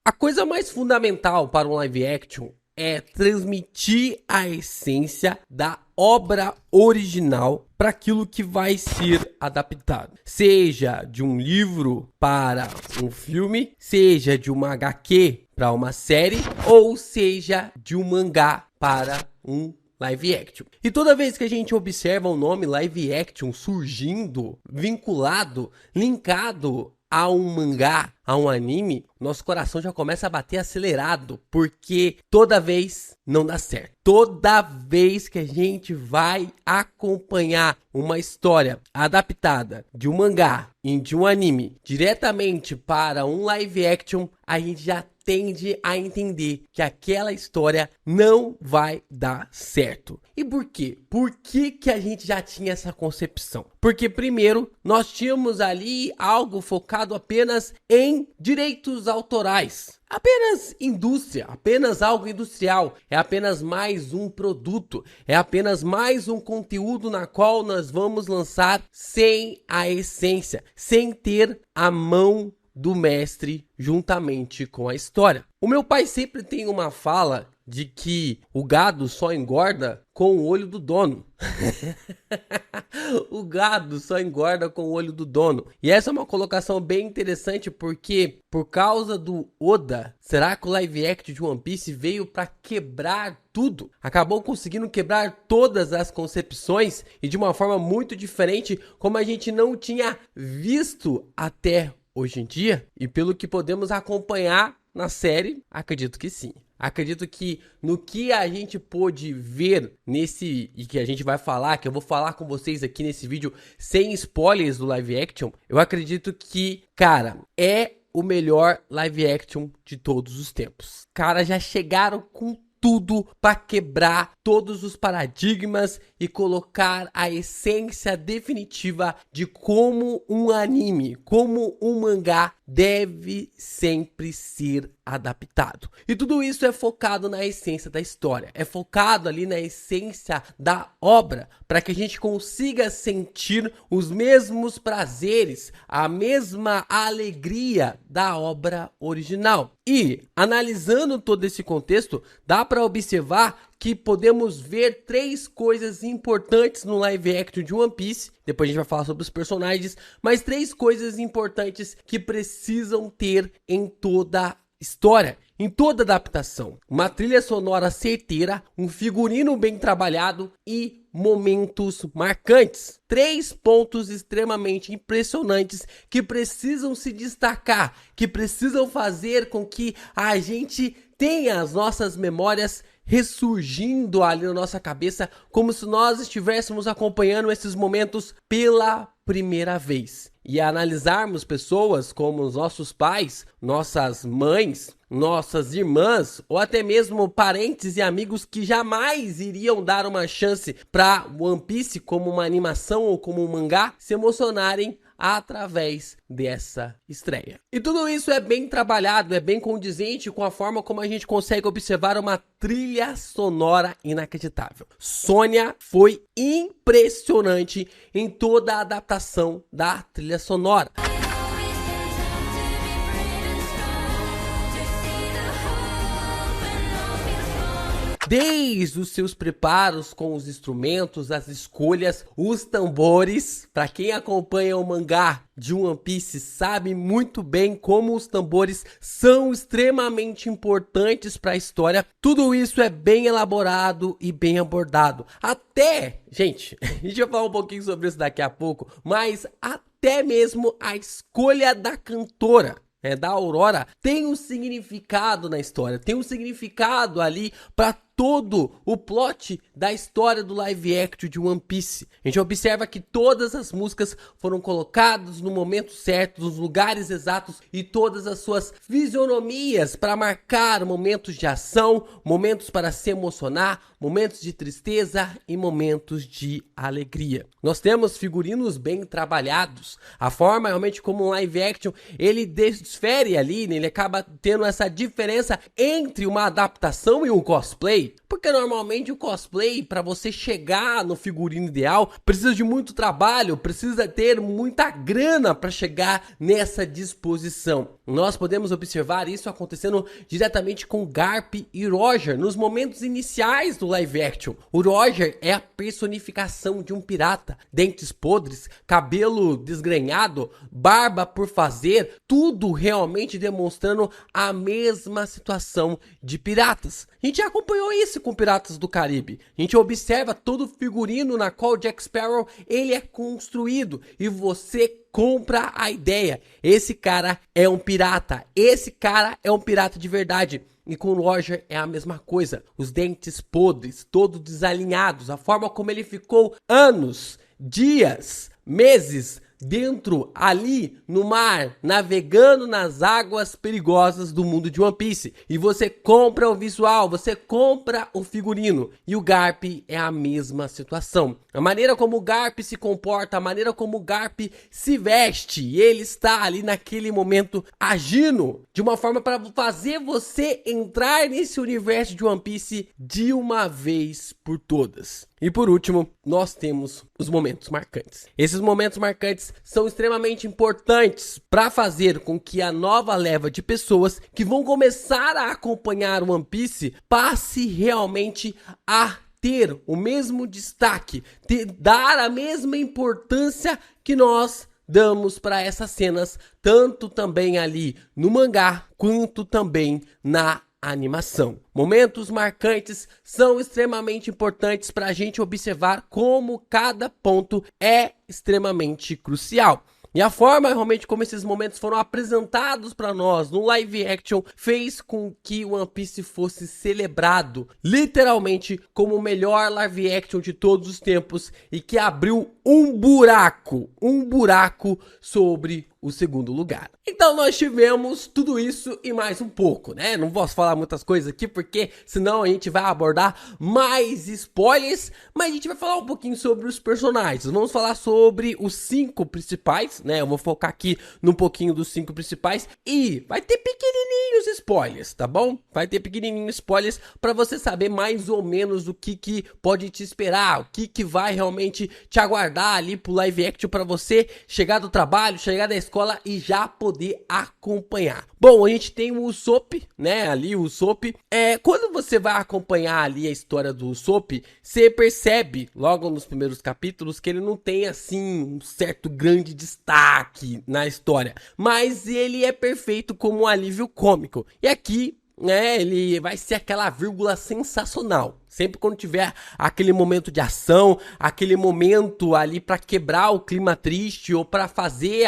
A coisa mais fundamental para um live action é transmitir a essência da obra original para aquilo que vai ser adaptado. Seja de um livro para um filme, seja de uma HQ para uma série, ou seja de um mangá para um live action. E toda vez que a gente observa o nome live action surgindo, vinculado, linkado a um mangá, a um anime, nosso coração já começa a bater acelerado, porque toda vez não dá certo. Toda vez que a gente vai acompanhar uma história adaptada de um mangá e de um anime diretamente para um live action, a gente já tende a entender que aquela história não vai dar certo. E por quê? Por que a gente já tinha essa concepção? Porque primeiro, nós tínhamos ali algo focado apenas em direitos autorais. Apenas indústria, apenas algo industrial, é apenas mais um produto, é apenas mais um conteúdo na qual nós vamos lançar sem a essência, sem ter a mão do mestre juntamente com a história. O meu pai sempre tem uma fala de que o gado só engorda com o olho do dono. O gado só engorda com o olho do dono. E essa é uma colocação bem interessante porque, por causa do Oda, será que o live action de One Piece veio para quebrar tudo? Acabou conseguindo quebrar todas as concepções e de uma forma muito diferente, como a gente não tinha visto até hoje em dia? E pelo que podemos acompanhar na série, acredito que sim. Acredito que no que a gente pôde ver nesse, e que a gente vai falar, que eu vou falar com vocês aqui nesse vídeo sem spoilers do live action, eu acredito que, cara, é o melhor live action de todos os tempos. Cara, já chegaram com tudo para quebrar todos os paradigmas e colocar a essência definitiva de como um anime, como um mangá deve sempre ser adaptado. E tudo isso é focado na essência da história, é focado ali na essência da obra, para que a gente consiga sentir os mesmos prazeres, a mesma alegria da obra original. E, analisando todo esse contexto, dá para observar que podemos ver três coisas importantes no live action de One Piece. Depois a gente vai falar sobre os personagens, mas três coisas importantes que precisam ter em toda história, em toda adaptação: uma trilha sonora certeira, um figurino bem trabalhado e momentos marcantes. Três pontos extremamente impressionantes que precisam se destacar, que precisam fazer com que a gente tenha as nossas memórias ressurgindo ali na nossa cabeça, como se nós estivéssemos acompanhando esses momentos pela primeira vez. E analisarmos pessoas como os nossos pais, nossas mães, nossas irmãs, ou até mesmo parentes e amigos que jamais iriam dar uma chance para One Piece como uma animação ou como um mangá, se emocionarem através dessa estreia. E tudo isso é bem trabalhado, é bem condizente com a forma como a gente consegue observar uma trilha sonora inacreditável. Sônia foi impressionante em toda a adaptação da trilha sonora. Desde os seus preparos com os instrumentos, as escolhas, os tambores. Para quem acompanha o mangá de One Piece sabe muito bem como os tambores são extremamente importantes para a história. Tudo isso é bem elaborado e bem abordado. Até, gente, a gente vai falar um pouquinho sobre isso daqui a pouco, mas até mesmo a escolha da cantora, da Aurora, tem um significado na história, tem um significado ali para todo o plot da história do live action de One Piece. A gente observa que todas as músicas foram colocadas no momento certo, nos lugares exatos e todas as suas fisionomias para marcar momentos de ação, momentos para se emocionar, momentos de tristeza e momentos de alegria. Nós temos figurinos bem trabalhados. A forma realmente como um live action ele desfere ali, né? Ele acaba tendo essa diferença entre uma adaptação e um cosplay. cosplay? Porque normalmente o cosplay, para você chegar no figurino ideal, precisa de muito trabalho, precisa ter muita grana para chegar nessa disposição. Nós podemos observar isso acontecendo diretamente com Garp e Roger nos momentos iniciais do live action. O Roger é a personificação de um pirata, dentes podres, cabelo desgrenhado, barba por fazer, tudo realmente demonstrando a mesma situação de piratas. A gente já acompanhou isso com Piratas do Caribe. A gente observa todo o figurino na qual Jack Sparrow ele é construído e você compra a ideia. Esse cara é um pirata. Esse cara é um pirata de verdade. E com o Roger é a mesma coisa. Os dentes podres, todos desalinhados. A forma como ele ficou anos, dias, meses dentro ali no mar, navegando nas águas perigosas do mundo de One Piece. E você compra o visual, você compra o figurino. E o Garp é a mesma situação. A maneira como o Garp se comporta, a maneira como o Garp se veste, ele está ali naquele momento agindo de uma forma para fazer você entrar nesse universo de One Piece de uma vez por todas. E por último, nós temos os momentos marcantes. Esses momentos marcantes são extremamente importantes para fazer com que a nova leva de pessoas que vão começar a acompanhar o One Piece passe realmente a ter o mesmo destaque, dar a mesma importância que nós damos para essas cenas, tanto também ali no mangá, quanto também na animação. Momentos marcantes são extremamente importantes para a gente observar como cada ponto é extremamente crucial. E a forma realmente como esses momentos foram apresentados para nós no live action fez com que One Piece fosse celebrado literalmente como o melhor live action de todos os tempos e que abriu um buraco sobre o segundo lugar. Então nós tivemos tudo isso e mais um pouco, né? Não posso falar muitas coisas aqui porque senão a gente vai abordar mais spoilers, mas a gente vai falar um pouquinho sobre os personagens. Vamos falar sobre os 5 principais, né? Eu vou focar aqui num pouquinho dos 5 principais e vai ter pequenininhos spoilers, tá bom? Vai ter pequenininhos spoilers para você saber mais ou menos o que pode te esperar, o que vai realmente te aguardar ali pro live action para você chegar do trabalho, chegar da escola e já poder acompanhar. Bom, a gente tem o Usopp, né, ali o Usopp, quando você vai acompanhar ali a história do Usopp, você percebe logo nos primeiros capítulos que ele não tem assim um certo grande destaque na história, mas ele é perfeito como um alívio cômico. E aqui, né, ele vai ser aquela vírgula sensacional. Sempre quando tiver aquele momento de ação, aquele momento ali para quebrar o clima triste ou para fazer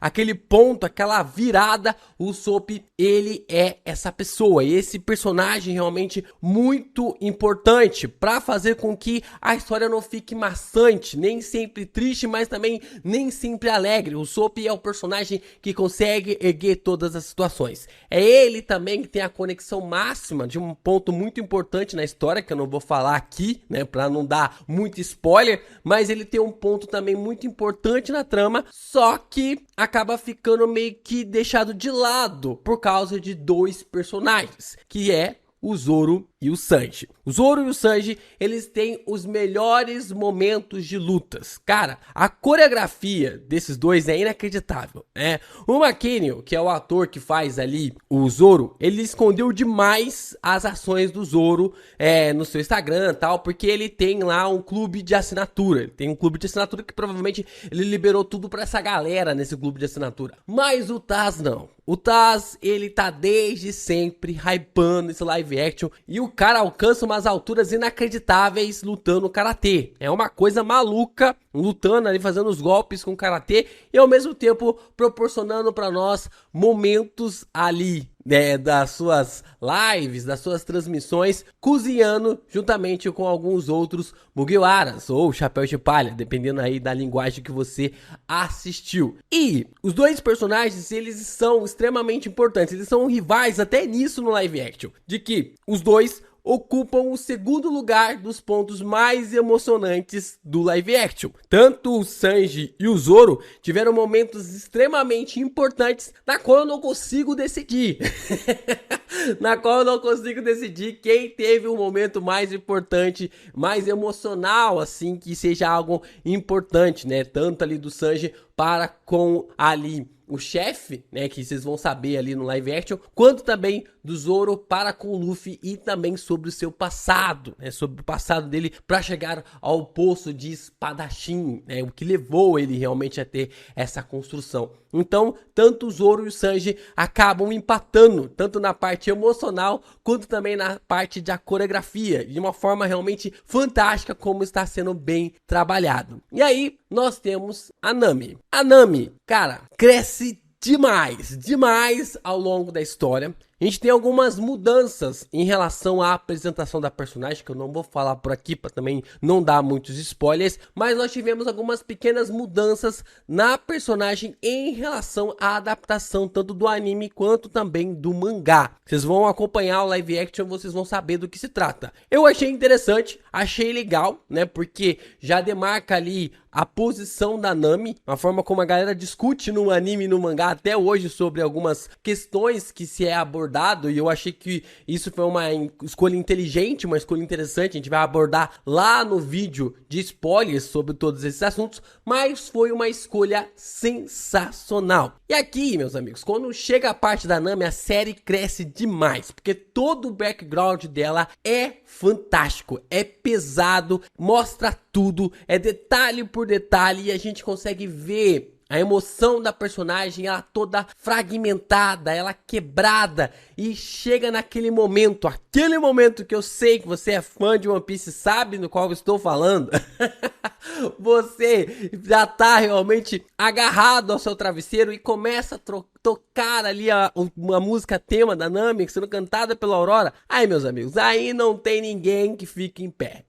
aquele ponto, aquela virada, o Usopp, ele é essa pessoa, esse personagem realmente muito importante para fazer com que a história não fique maçante, nem sempre triste, mas também nem sempre alegre. O Usopp é o personagem que consegue erguer todas as situações. É ele também que tem a conexão máxima de um ponto muito importante na história, que eu não vou falar aqui, né, para não dar muito spoiler, mas ele tem um ponto também muito importante na trama, só que acaba ficando meio que deixado de lado por causa de 2 personagens, que é o Zoro e o Sanji. O Zoro e o Sanji, eles têm os melhores momentos de lutas. Cara, a coreografia desses dois é inacreditável, né? O McKinney, que é o ator que faz ali o Zoro, ele escondeu demais as ações do Zoro no seu Instagram e tal, porque ele tem lá um clube de assinatura. Ele tem um clube de assinatura que provavelmente ele liberou tudo pra essa galera nesse clube de assinatura. Mas o Taz não. O Taz, ele tá desde sempre hypando esse live action e o cara alcança umas alturas inacreditáveis lutando karatê. É uma coisa maluca, lutando ali, fazendo os golpes com karatê e ao mesmo tempo proporcionando pra nós momentos ali, né, das suas lives, das suas transmissões, cozinhando juntamente com alguns outros Mugiwaras ou Chapéus de Palha, dependendo aí da linguagem que você assistiu. E os 2 personagens, eles são extremamente importantes, eles são rivais até nisso no live action, de que os 2 ocupam o segundo lugar dos pontos mais emocionantes do live action. Tanto o Sanji e o Zoro tiveram momentos extremamente importantes na qual eu não consigo decidir. na qual eu não consigo decidir quem teve o momento mais importante, mais emocional, assim, que seja algo importante, né? Tanto ali do Sanji para com ali o chefe, né, que vocês vão saber ali no live action, quanto também do Zoro para com o Luffy e também sobre o seu passado, né, sobre o passado dele para chegar ao poço de espadachim, né, o que levou ele realmente a ter essa construção. Então, tanto o Zoro e o Sanji acabam empatando, tanto na parte emocional, quanto também na parte da coreografia, de uma forma realmente fantástica, como está sendo bem trabalhado. E aí, nós temos a Nami. A Nami, cara, cresce demais ao longo da história. A gente tem algumas mudanças em relação à apresentação da personagem, que eu não vou falar por aqui para também não dar muitos spoilers, mas nós tivemos algumas pequenas mudanças na personagem em relação à adaptação tanto do anime quanto também do mangá. Vocês vão acompanhar o live action, vocês vão saber do que se trata. Eu achei interessante, achei legal, né, porque já demarca ali a posição da Nami, a forma como a galera discute no anime e no mangá até hoje sobre algumas questões que se é abordado, e eu achei que isso foi uma escolha inteligente, uma escolha interessante. A gente vai abordar lá no vídeo de spoilers sobre todos esses assuntos, mas foi uma escolha sensacional. E aqui, meus amigos, quando chega a parte da Nami, a série cresce demais, porque todo o background dela é fantástico, é pesado, mostra tudo, é detalhe por detalhe, e a gente consegue ver a emoção da personagem, ela toda fragmentada, ela quebrada, e chega naquele momento, aquele momento que eu sei que você é fã de One Piece, sabe do qual eu estou falando. Você já tá realmente agarrado ao seu travesseiro e começa a tocar ali uma música tema da Nami, sendo cantada pela Aurora. Aí, meus amigos, aí não tem ninguém que fique em pé.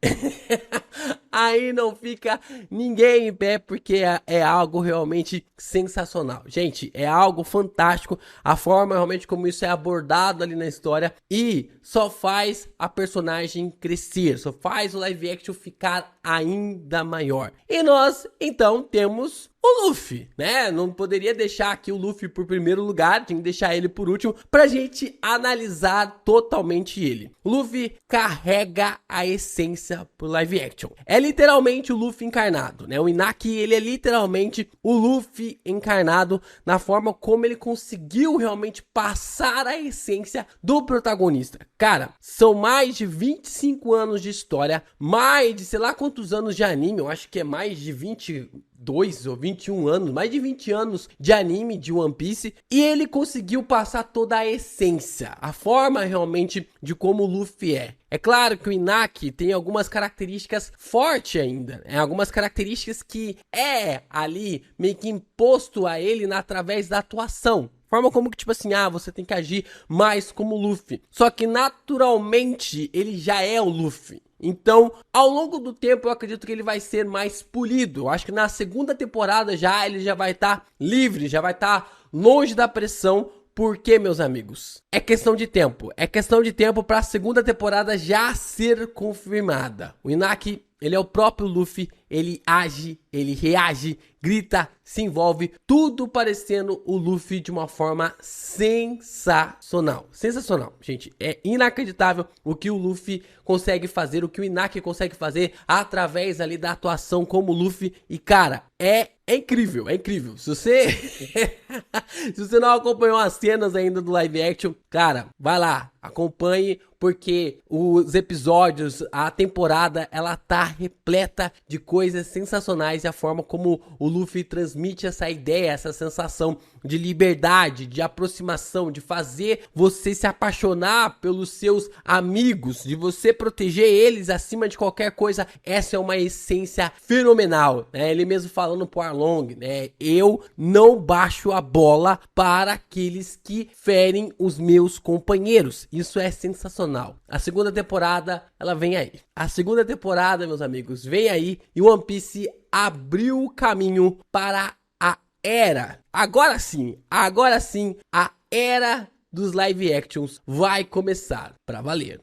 Aí não fica ninguém em pé, porque é algo realmente sensacional. Gente, é algo fantástico a forma realmente como isso é abordado ali na história, e só faz a personagem crescer, só faz o live action ficar ainda maior. E nós, então, temos o Luffy, né? Não poderia deixar aqui o Luffy por primeiro lugar, tinha que deixar ele por último pra gente analisar totalmente ele. O Luffy carrega a essência pro live action. É literalmente o Luffy encarnado, né? O Inaki, ele é literalmente o Luffy encarnado na forma como ele conseguiu realmente passar a essência do protagonista. Cara, são mais de 25 anos de história, mais de sei lá quantos anos de anime, eu acho que é mais de 22 ou 21 anos, mais de 20 anos de anime de One Piece, e ele conseguiu passar toda a essência, a forma realmente de como o Luffy é. É claro que o Inaki tem algumas características fortes ainda, né? Algumas características que é ali meio que imposto a ele através da atuação. Forma como que, tipo assim, você tem que agir mais como o Luffy. Só que naturalmente ele já é o Luffy. Então, ao longo do tempo, eu acredito que ele vai ser mais polido. Eu acho que na segunda temporada ele já vai estar livre, já vai estar longe da pressão. Porque, meus amigos, é questão de tempo. É questão de tempo para a segunda temporada já ser confirmada. O Inaki, ele é o próprio Luffy, ele age, ele reage, grita, se envolve, tudo parecendo o Luffy de uma forma sensacional. Sensacional, gente. É inacreditável o que o Luffy consegue fazer, o que o Inaki consegue fazer através ali da atuação como Luffy. E, cara, é incrível, é incrível. Se você se você não acompanhou as cenas ainda do live action, cara, vai lá, acompanhe, porque os episódios, a temporada, ela tá repleta de coisas sensacionais, e a forma como o Luffy transmite essa ideia, essa sensação de liberdade, de aproximação, de fazer você se apaixonar pelos seus amigos, de você proteger eles acima de qualquer coisa. Essa é uma essência fenomenal, né? Ele mesmo falando pro Arlong, né? Eu não baixo a bola para aqueles que ferem os meus companheiros. Isso é sensacional. A segunda temporada, ela vem aí. A segunda temporada, meus amigos, vem aí, e One Piece abriu o caminho para a era. Agora sim, a era dos live actions vai começar para valer.